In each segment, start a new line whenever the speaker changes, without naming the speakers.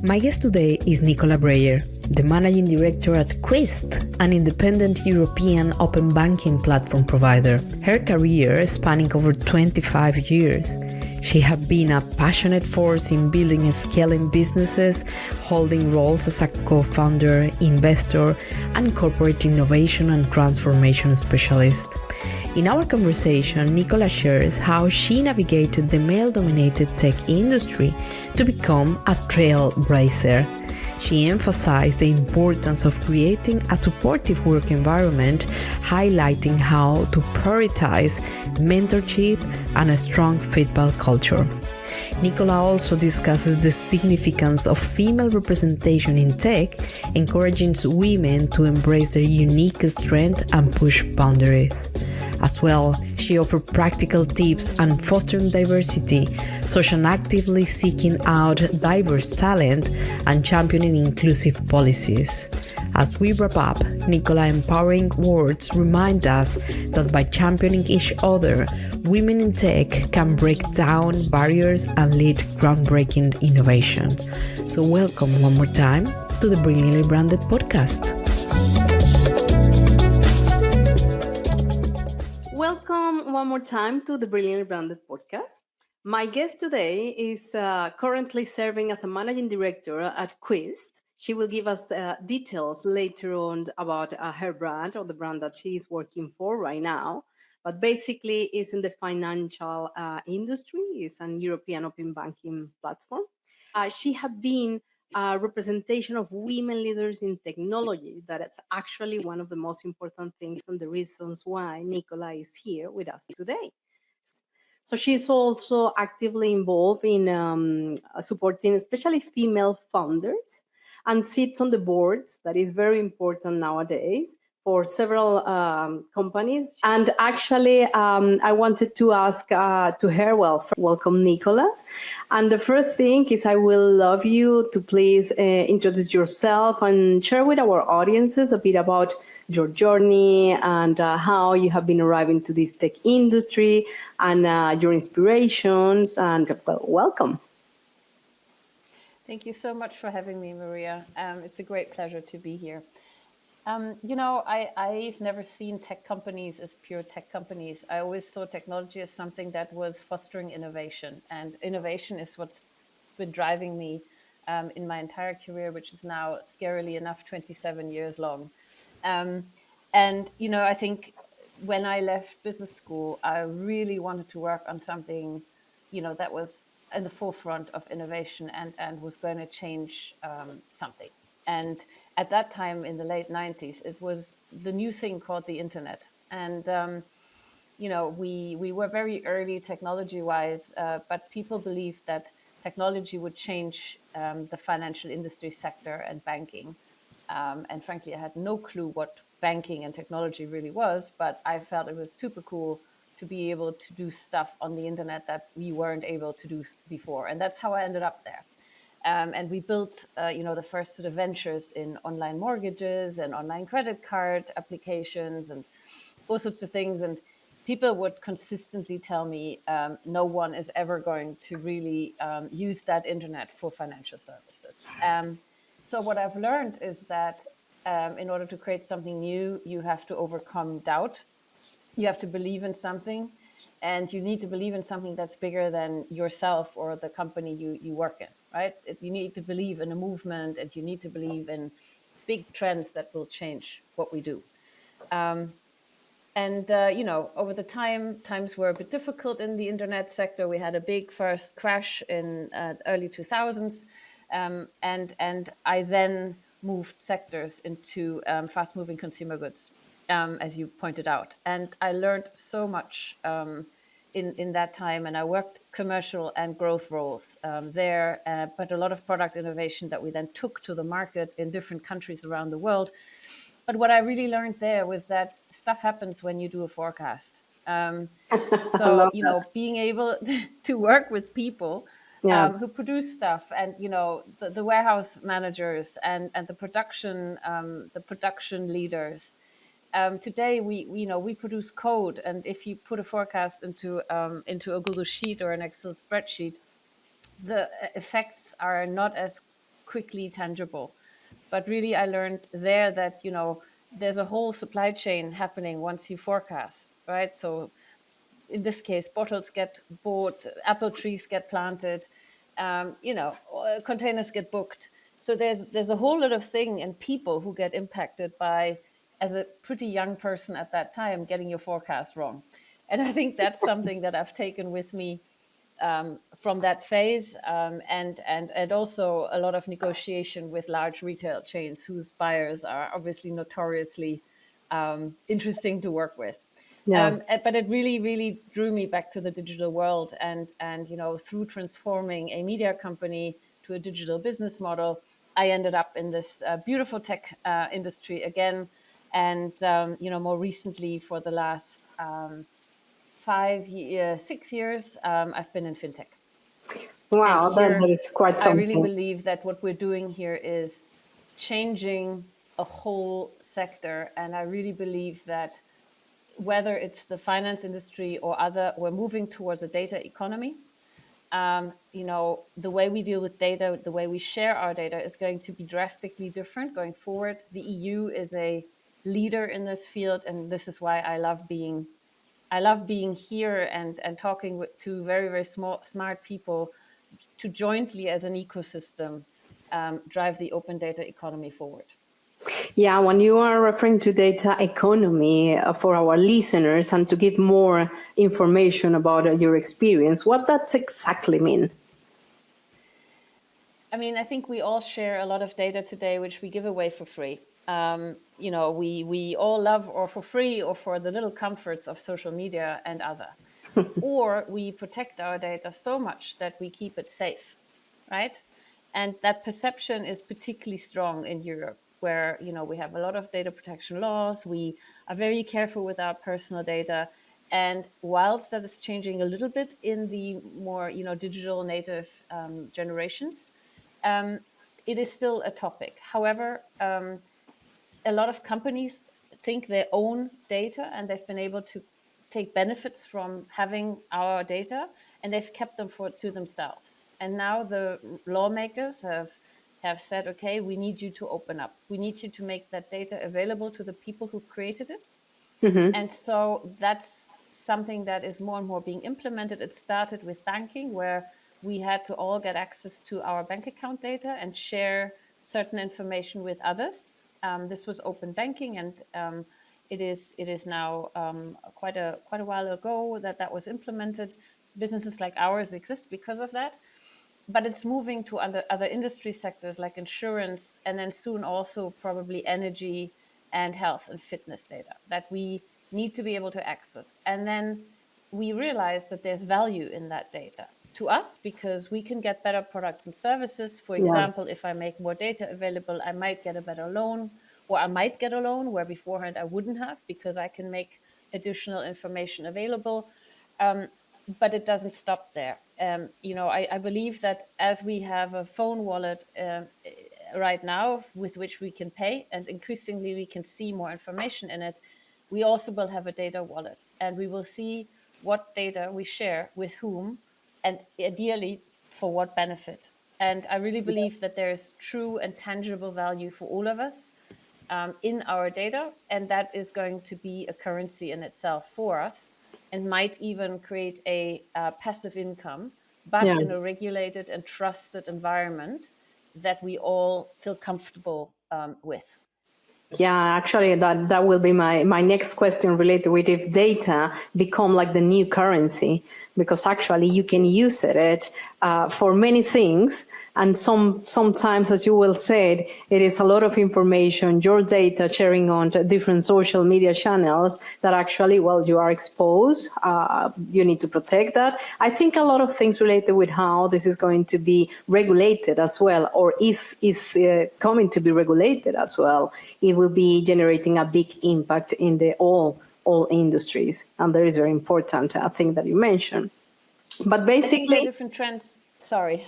My guest today is Nicola Breyer, the Managing Director at Qwist, an independent European open banking platform provider. Her career spanning over 25 years. She has been a passionate force in building and scaling businesses, holding roles as a co-founder, investor, and corporate innovation and transformation specialist. In our conversation, Nicola shares how she navigated the male-dominated tech industry to become a trailblazer. She emphasized the importance of creating a supportive work environment, highlighting how to prioritize mentorship and a strong feedback culture. Nicola also discusses the significance of female representation in tech, encouraging women to embrace their unique strengths and push boundaries. As well, she offers practical tips on fostering diversity, such as actively seeking out diverse talent and championing inclusive policies. As we wrap up, Nicola empowering words remind us that by championing each other, women in tech can break down barriers and lead groundbreaking innovations. So welcome one more time to the Brilliantly Branded podcast. Welcome one more time to the Brilliantly Branded podcast. My guest today is currently serving as a managing director at Qwist. She will give us details later on about her brand or the brand that she is working for right now. But basically, it's in the financial industry. It's an European open banking platform. She has been a representation of women leaders in technology. That is actually one of the most important things and the reasons why Nicola is here with us today. So she's also actively involved in supporting especially female founders and sits on the boards. That is very important nowadays for several companies. And actually, I wanted to ask to her, welcome, Nicola. And the first thing is I will love you to please introduce yourself and share with our audiences a bit about your journey and how you have been arriving to this tech industry and your inspirations. And welcome.
Thank you so much for having me, Maria. It's a great pleasure to be here. I've never seen tech companies as pure tech companies. I always saw technology as something that was fostering innovation. And innovation is what's been driving me in my entire career, which is now, scarily enough, 27 years long. I think when I left business school, I really wanted to work on something, that was in the forefront of innovation and was going to change something. And at that time, in the late 90s, it was the new thing called the internet. And, we were very early technology-wise, but people believed that technology would change the financial industry sector and banking. And frankly, I had no clue what banking and technology really was, but I felt it was super cool to be able to do stuff on the internet that we weren't able to do before. And that's how I ended up there. And we built, the first sort of ventures in online mortgages and online credit card applications and all sorts of things. And people would consistently tell me no one is ever going to really use that internet for financial services. So what I've learned is that in order to create something new, you have to overcome doubt. You have to believe in something. And you need to believe in something that's bigger than yourself or the company you work in, right? You need to believe in a movement, and you need to believe in big trends that will change what we do. Over the times were a bit difficult in the internet sector. We had a big first crash in early 2000s. And I then moved sectors into fast-moving consumer goods, as you pointed out. And I learned so much in that time. And I worked commercial and growth roles there, but a lot of product innovation that we then took to the market in different countries around the world. But what I really learned there was that stuff happens when you do a forecast. Being able to work with people who produce stuff, and the warehouse managers and the production leaders. Today we produce code, and if you put a forecast into a Google Sheet or an Excel spreadsheet, the effects are not as quickly tangible. But really, I learned there that, there's a whole supply chain happening once you forecast, right? So in this case, bottles get bought, apple trees get planted, containers get booked. So there's a whole lot of thing and people who get impacted by, as a pretty young person at that time, getting your forecast wrong. And I think that's something that I've taken with me from that phase, and also a lot of negotiation with large retail chains whose buyers are obviously notoriously interesting to work with.
Yeah.
But it really, really drew me back to the digital world, and through transforming a media company to a digital business model, I ended up in this beautiful tech industry again, and more recently, for the last 6 years, I've been in FinTech. And
Wow, that
here,
is quite
I really
something.
believe that what we're doing here is changing a whole sector, and I really believe that whether it's the finance industry or other, we're moving towards a data economy. The way we deal with data, the way we share our data is going to be drastically different going forward. The EU is a leader in this field, and this is why I love being here and talking to very, very smart people to jointly, as an ecosystem, drive the open data economy forward.
Yeah, when you are referring to data economy for our listeners and to give more information about your experience, what does exactly mean?
I mean, I think we all share a lot of data today, which we give away for free. We all love, or for free, or for the little comforts of social media and other. Or we protect our data so much that we keep it safe, right? And that perception is particularly strong in Europe, where we have a lot of data protection laws. We are very careful with our personal data. And whilst that is changing a little bit in the more digital native generations, it is still a topic. However, a lot of companies think they own data, and they've been able to take benefits from having our data, and they've kept them to themselves. And now the lawmakers have said, okay, we need you to open up. We need you to make that data available to the people who've created it.
Mm-hmm.
And so that's something that is more and more being implemented. It started with banking, where we had to all get access to our bank account data and share certain information with others. This was open banking, and it is now quite a while ago that was implemented. Businesses like ours exist because of that, but it's moving to other industry sectors like insurance, and then soon also probably energy and health and fitness data that we need to be able to access. And then we realize that there's value in that data to us, because we can get better products and services. For
Yeah.
example, if I make more data available, I might get a better loan, or I might get a loan where beforehand I wouldn't have, because I can make additional information available. But it doesn't stop there. I believe that as we have a phone wallet right now with which we can pay, and increasingly we can see more information in it, we also will have a data wallet, and we will see what data we share with whom, and ideally for what benefit. And I really believe that there is true and tangible value for all of us in our data, and that is going to be a currency in itself for us, and might even create a passive income, but
Yeah.
in a regulated and trusted environment that we all feel comfortable with.
Yeah, actually, that will be my next question related with if data become like the new currency, because actually you can use it for many things, and sometimes, as you will say, it is a lot of information, your data sharing on different social media channels that actually, well, you are exposed. You need to protect that. I think a lot of things related with how this is going to be regulated as well, or is coming to be regulated as well. It will be generating a big impact in the all industries, and that is very important thing that you mentioned. But
I think there are
basically,
different trends. Sorry.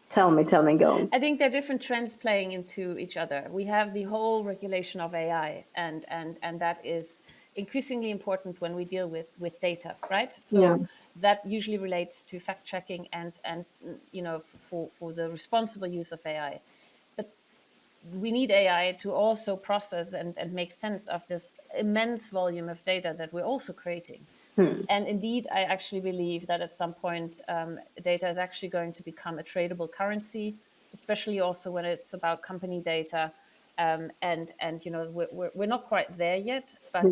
tell me, go.
I think there are different trends playing into each other. We have the whole regulation of AI, and that is increasingly important when we deal with data, right?
Yeah.
So that usually relates to fact checking and for the responsible use of AI. we need AI to also process and make sense of this immense volume of data that we're also creating. And indeed, I actually believe that at some point, data is actually going to become a tradable currency, especially also when it's about company data. And you know, we're not quite there yet, but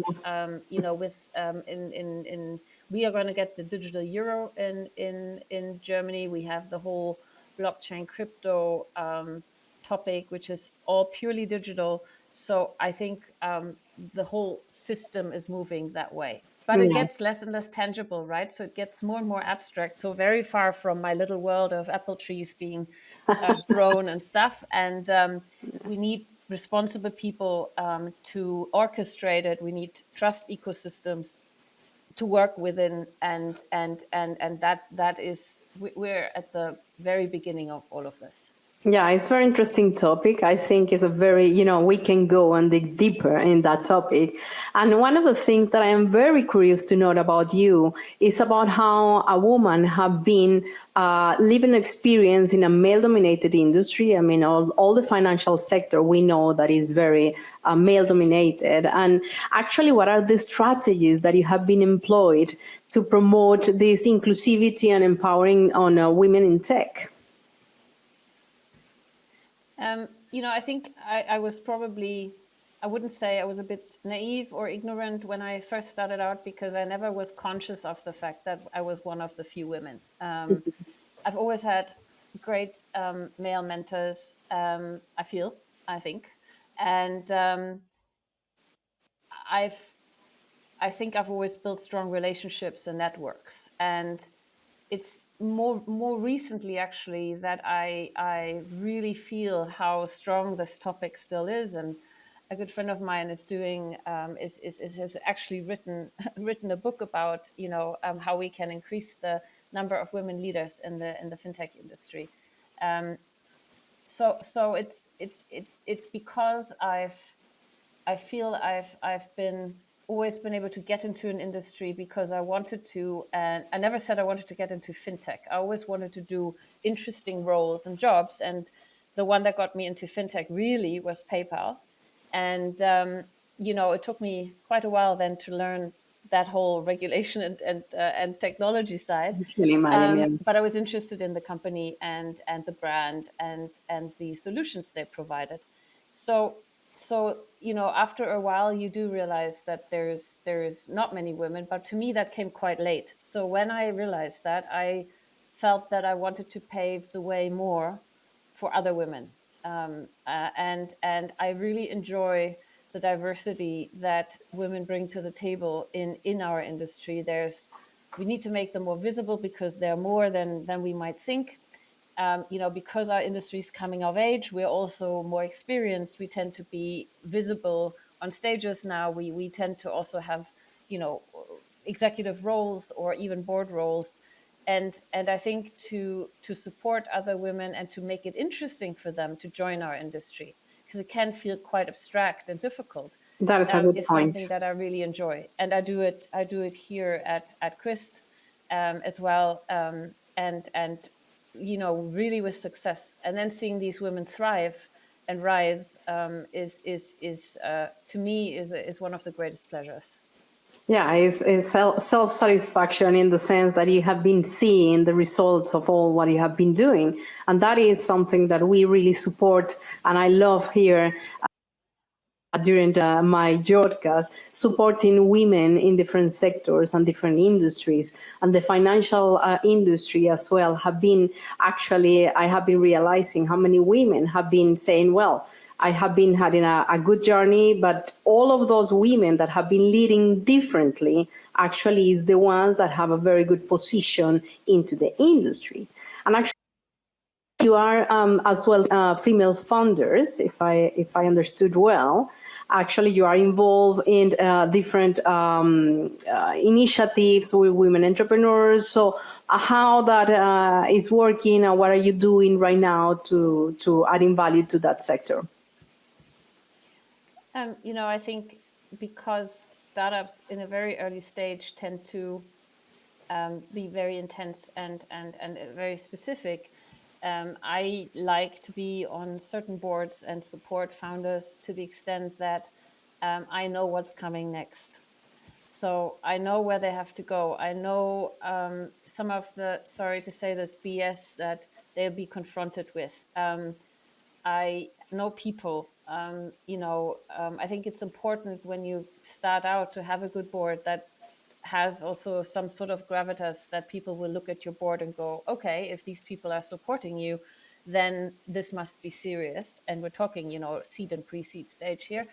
you know, with in we are going to get the digital euro in Germany. We have the whole blockchain crypto topic, which is all purely digital. So I think the whole system is moving that way. But it
Yeah.
gets less and less tangible, right? So it gets more and more abstract. So very far from my little world of apple trees being grown and stuff. And we need responsible people to orchestrate it. We need trust ecosystems to work within, and that is, we're at the very beginning of all of this.
Yeah, it's a very interesting topic. I think it's a very, we can go and dig deeper in that topic. And one of the things that I am very curious to know about you is about how a woman have been living experience in a male-dominated industry. I mean, all the financial sector, we know that is very male-dominated. And actually, what are the strategies that you have been employed to promote this inclusivity and empowering on women in tech?
You know, I think I was probably, I wouldn't say I was a bit naive or ignorant when I first started out, because I never was conscious of the fact that I was one of the few women. I've always had great male mentors, I think. And I've, I think I've always built strong relationships and networks. And it's more recently actually that I really feel how strong this topic still is. And a good friend of mine is doing has actually written a book about, you know, how we can increase the number of women leaders in the fintech industry. So it's because I feel I've been always been able to get into an industry because I wanted to, and I never said I wanted to get into fintech. I always wanted to do interesting roles and jobs, and the one that got me into fintech really was PayPal. And you know, it took me quite a while then to learn that whole regulation and technology side.
I can imagine, yeah.
But I was interested in the company and the brand and the solutions they provided. So you know, after a while you do realize that there's not many women, but to me that came quite late. So when I realized that, I felt that I wanted to pave the way more for other women. And I really enjoy the diversity that women bring to the table in our industry. We need to make them more visible because they're more than we might think. You know, because our industry is coming of age, we're also more experienced. We tend to be visible on stages now. We tend to also have, you know, executive roles or even board roles. And I think to support other women and to make it interesting for them to join our industry, because it can feel quite abstract and difficult,
That is a good
is
point.
something that I really enjoy. And I do it here at Qwist as well. And you know, really with success. And then seeing these women thrive and rise is to me is one of the greatest pleasures.
Yeah, it's self-satisfaction in the sense that you have been seeing the results of all what you have been doing. And that is something that we really support. And I love here during my podcast, supporting women in different sectors and different industries. And the financial industry as well have been, actually, I have been realizing how many women have been saying, well, I have been having a good journey, but all of those women that have been leading differently actually is the ones that have a very good position into the industry. And actually, you are as well female founders, if I understood well. Actually, you are involved in different initiatives with women entrepreneurs. So, how that is working, and what are you doing right now to adding value to that sector?
You know, I think because startups in a very early stage tend to be very intense and very specific. I like to be on certain boards and support founders to the extent that I know what's coming next. So I know where they have to go. I know some of the, sorry to say this, BS that they'll be confronted with. I know people. I think it's important when you start out to have a good board that has also some sort of gravitas, that people will look at your board and go, okay, if these people are supporting you, then this must be serious. And we're talking, seed and pre-seed stage here.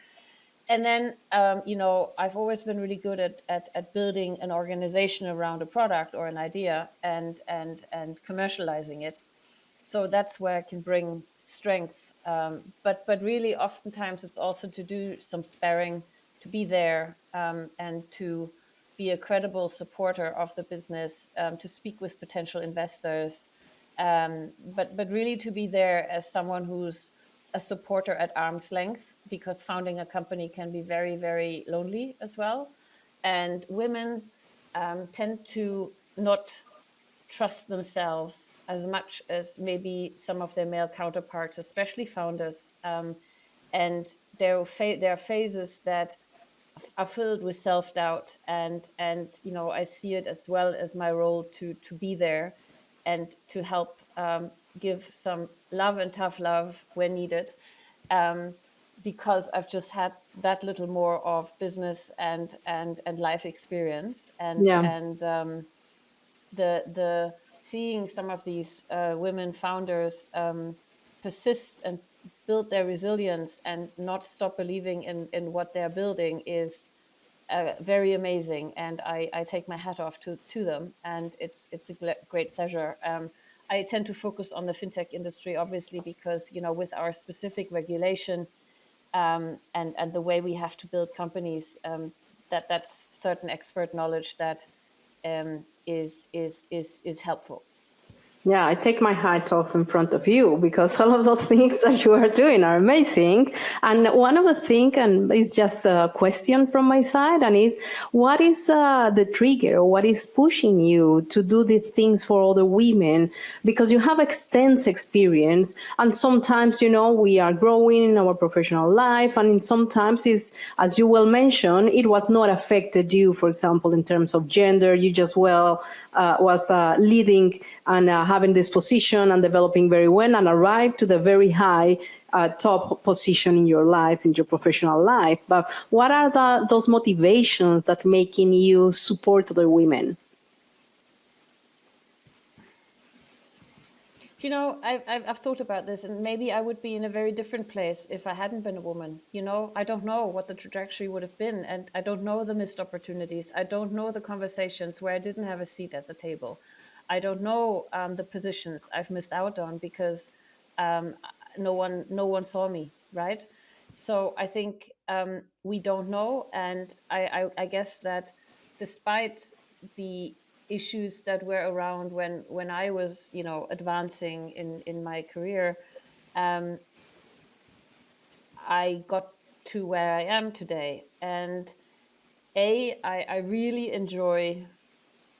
And then, I've always been really good at building an organization around a product or an idea and commercializing it. So that's where I can bring strength. But really, oftentimes it's also to do some sparring, to be there, and to be a credible supporter of the business, to speak with potential investors, but really to be there as someone who's a supporter at arm's length, because founding a company can be very, very lonely as well. And women tend to not trust themselves as much as maybe some of their male counterparts, especially founders. And there are phases that are filled with self-doubt, and I see it as well as my role to be there and to help give some love and tough love when needed, because I've just had that little more of business and life experience, and
Yeah.
the seeing some of these women founders persist and build their resilience and not stop believing in what they're building is very amazing, and I take my hat off to them, and it's a great pleasure. I tend to focus on the fintech industry, obviously, because with our specific regulation, and the way we have to build companies, that's certain expert knowledge that is helpful.
Yeah, I take my hat off in front of you, because all of those things that you are doing are amazing. And one of the things, and it's just a question from my side, and is, what is the trigger, or what is pushing you to do these things for other women? Because you have extensive experience, and sometimes, we are growing in our professional life, and sometimes it's, as you well mentioned, it was not affected you, for example, in terms of gender. You just was leading and having this position and developing very well, and arrived to the very high top position in your life, in your professional life. But what are those motivations that making you support other women?
I've thought about this, and maybe I would be in a very different place if I hadn't been a woman. I don't know what the trajectory would have been, and I don't know the missed opportunities. I don't know the conversations where I didn't have a seat at the table. I don't know the positions I've missed out on because no one saw me, right? So I think we don't know, and I guess that despite the issues that were around when I was, advancing in my career, I got to where I am today. And I really enjoy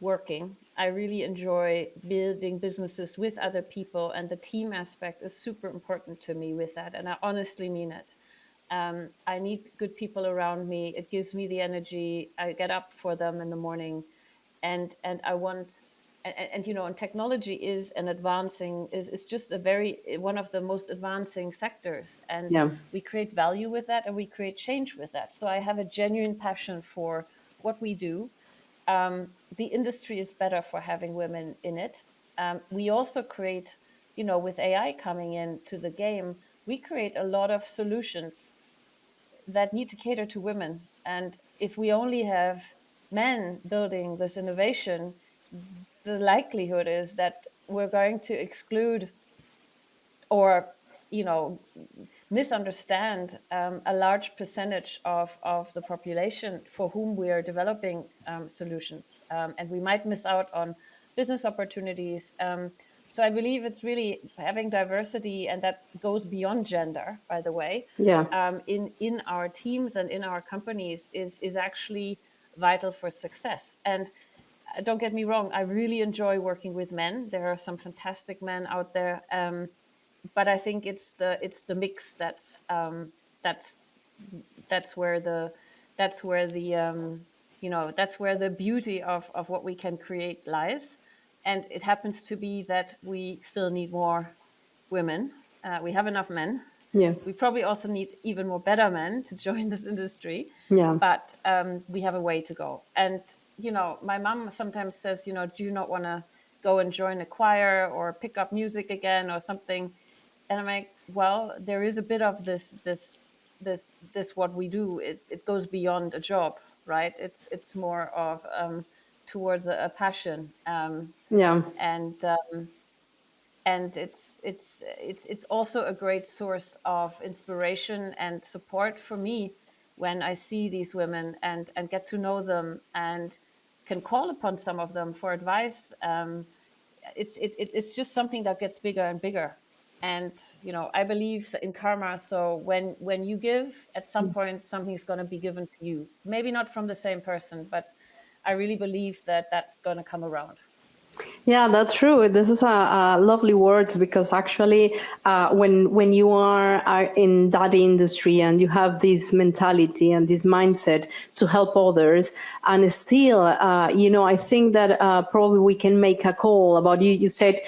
working. I really enjoy building businesses with other people, and the team aspect is super important to me with that. And I honestly mean it. I need good people around me. It gives me the energy. I get up for them in the morning, and I want, and technology is an advancing, is just one of the most advancing sectors, and
Yeah.
we create value with that, and we create change with that. So I have a genuine passion for what we do. The industry is better for having women in it. We also create, with AI coming into the game, we create a lot of solutions that need to cater to women. And if we only have men building this innovation, the likelihood is that we're going to exclude or, misunderstand a large percentage of the population for whom we are developing solutions. And we might miss out on business opportunities. So I believe it's really having diversity, and that goes beyond gender, by the way,
Yeah.
in our teams and in our companies is actually vital for success. And don't get me wrong, I really enjoy working with men. There are some fantastic men out there, but I think it's the mix that's that's where the that's where the that's where the beauty of what we can create lies. And it happens to be that we still need more women. We have enough men. We
Yes.
probably also need even more better men to join this industry,
Yeah.
but we have a way to go. And my mom sometimes says, do you not want to go and join a choir or pick up music again or something? And I'm like, well, there is a bit of this what we do. It goes beyond a job, right? It's more of towards a passion,
Yeah.
and it's also a great source of inspiration and support for me when I see these women and get to know them and can call upon some of them for advice. It's just something that gets bigger and bigger. And I believe in karma. So when you give, at some point something's going to be given to you. Maybe not from the same person, but I really believe that that's going to come around.
Yeah, that's true. This is a lovely words, because actually, when you are in that industry and you have this mentality and this mindset to help others, and still, I think that probably we can make a call about you. You said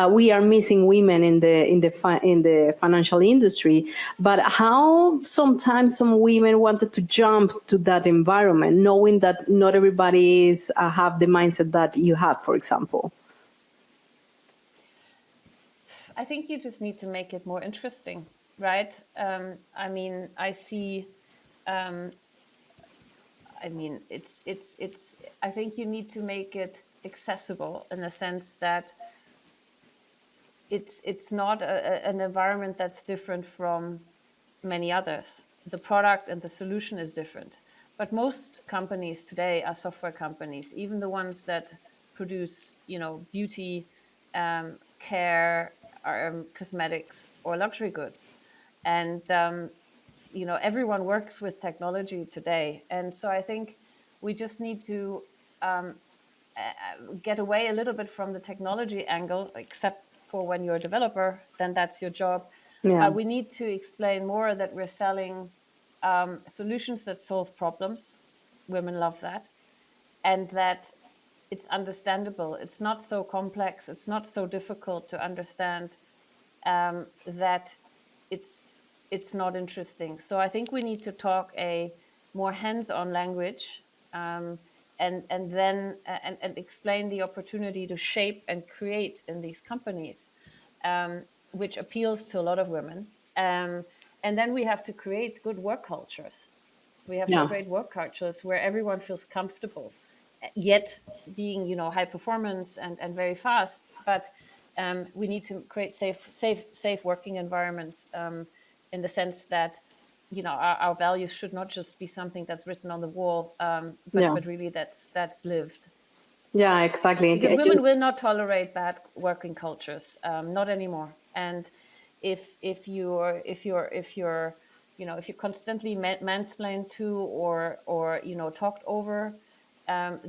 we are missing women in the financial industry, but how sometimes some women wanted to jump to that environment, knowing that not everybody have the mindset that you have, for example.
I think you just need to make it more interesting, right? I mean, I see. Um, I mean, it's. I think you need to make it accessible in the sense that it's not an environment that's different from many others. The product and the solution is different, but most companies today are software companies, even the ones that produce, beauty, care, cosmetics, or luxury goods. And everyone works with technology today, and so I think we just need to get away a little bit from the technology angle, except for when you're a developer, then that's your job.
Yeah.
We need to explain more that we're selling solutions that solve problems. Women love that. And that it's understandable. It's not so complex. It's not so difficult to understand, that it's not interesting. So I think we need to talk a more hands-on language, and then and explain the opportunity to shape and create in these companies, which appeals to a lot of women. And then we have to create good work cultures. We have to
Yeah.
create work cultures where everyone feels comfortable, yet being, high performance and very fast. But we need to create safe working environments, in the sense that our values should not just be something that's written on the wall, but
Yeah.
really that's lived.
Yeah, exactly.
Because women will not tolerate bad working cultures, not anymore. And if you're constantly mansplained to or talked over,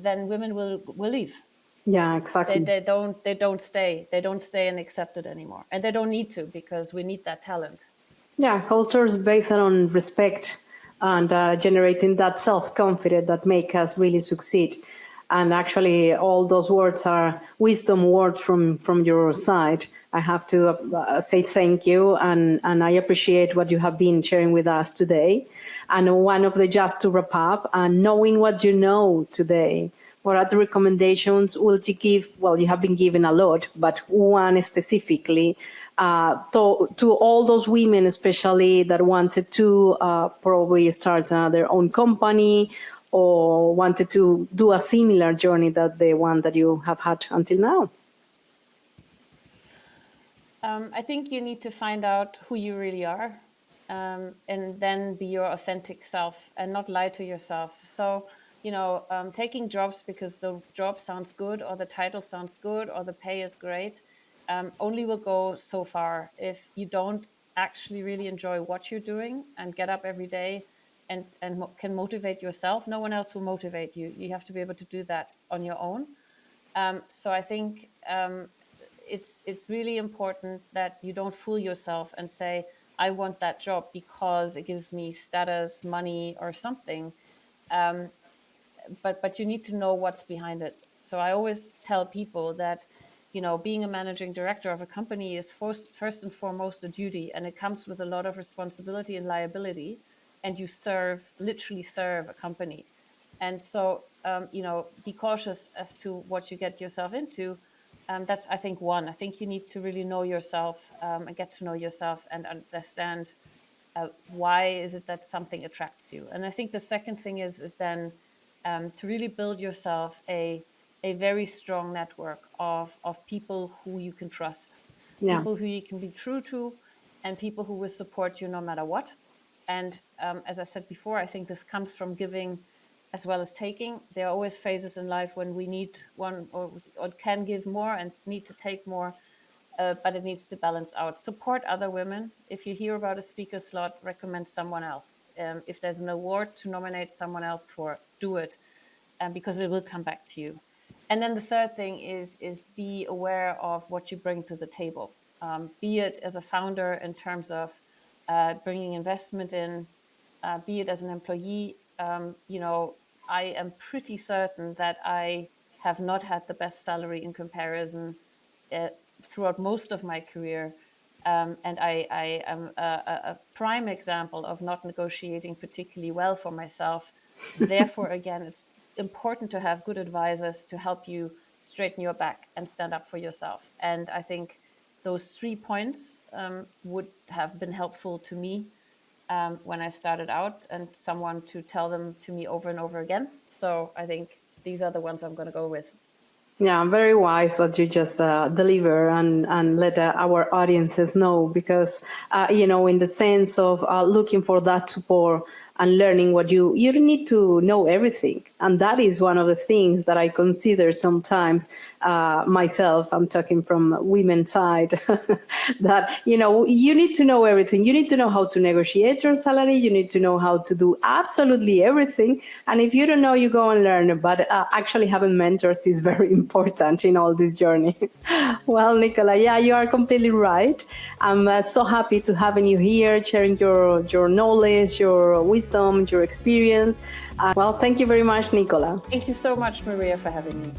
then women will leave.
Yeah,
They
exactly.
they don't they don't stay. They don't stay and accept it anymore, and they don't need to, because we need that talent.
Yeah, cultures based on respect and generating that self-confidence that make us really succeed. And actually, all those words are wisdom words from your side. I have to say thank you, and I appreciate what you have been sharing with us today. And one of the, just to wrap up, and knowing what you know today, what are the recommendations will you give? Well, you have been given a lot, but one specifically to all those women, especially that wanted to probably start their own company or wanted to do a similar journey that the one that you have had until now?
I think you need to find out who you really are, and then be your authentic self and not lie to yourself. So, taking jobs because the job sounds good or the title sounds good or the pay is great, only will go so far. If you don't actually really enjoy what you're doing and get up every day and can motivate yourself, no one else will motivate you. You have to be able to do that on your own. So I think it's really important that you don't fool yourself and say, I want that job because it gives me status, money, or something. But you need to know what's behind it. So I always tell people that, being a managing director of a company is first and foremost a duty, and it comes with a lot of responsibility and liability, and you literally serve a company. And so, be cautious as to what you get yourself into. That's, I think, one. I think you need to really know yourself, and get to know yourself and understand why is it that something attracts you. And I think the second thing is then to really build yourself a very strong network of people who you can trust,
Yeah.
people who you can be true to, and people who will support you no matter what. And as I said before, I think this comes from giving as well as taking. There are always phases in life when we need one or can give more and need to take more, but it needs to balance out. Support other women. If you hear about a speaker slot, recommend someone else. If there's an award to nominate someone else for, do it, because it will come back to you. And then the third thing is be aware of what you bring to the table, be it as a founder in terms of bringing investment in, be it as an employee. I am pretty certain that I have not had the best salary in comparison throughout most of my career. And I am a prime example of not negotiating particularly well for myself. Therefore, again, it's important to have good advisors to help you straighten your back and stand up for yourself. And I think those 3 points would have been helpful to me when I started out, and someone to tell them to me over and over again. So I think these are the ones I'm going to go with.
Yeah, very wise what you just deliver and let our audiences know, because, in the sense of looking for that support and learning what you don't need to know everything. And that is one of the things that I consider sometimes myself, I'm talking from women's side, that, you need to know everything. You need to know how to negotiate your salary. You need to know how to do absolutely everything. And if you don't know, you go and learn. But actually having mentors is very important in all this journey. Well, Nicola, yeah, you are completely right. I'm so happy to having you here, sharing your knowledge, your wisdom, your experience. Well, thank you very much, Nicola.
Thank you so much, Maria, for having me.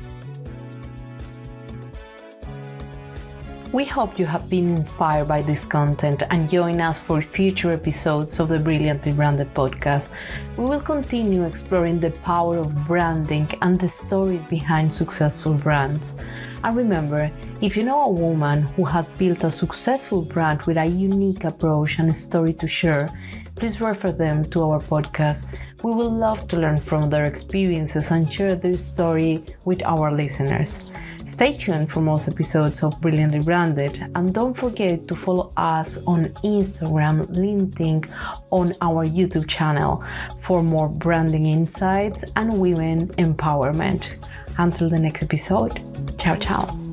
We hope you have been inspired by this content and join us for future episodes of the Brilliantly Branded podcast. We will continue exploring the power of branding and the stories behind successful brands. And remember, if you know a woman who has built a successful brand with a unique approach and a story to share, please refer them to our podcast. We would love to learn from their experiences and share their story with our listeners. Stay tuned for most episodes of Brilliantly Branded, and don't forget to follow us on Instagram, LinkedIn, on our YouTube channel for more branding insights and women empowerment. Until the next episode, ciao ciao.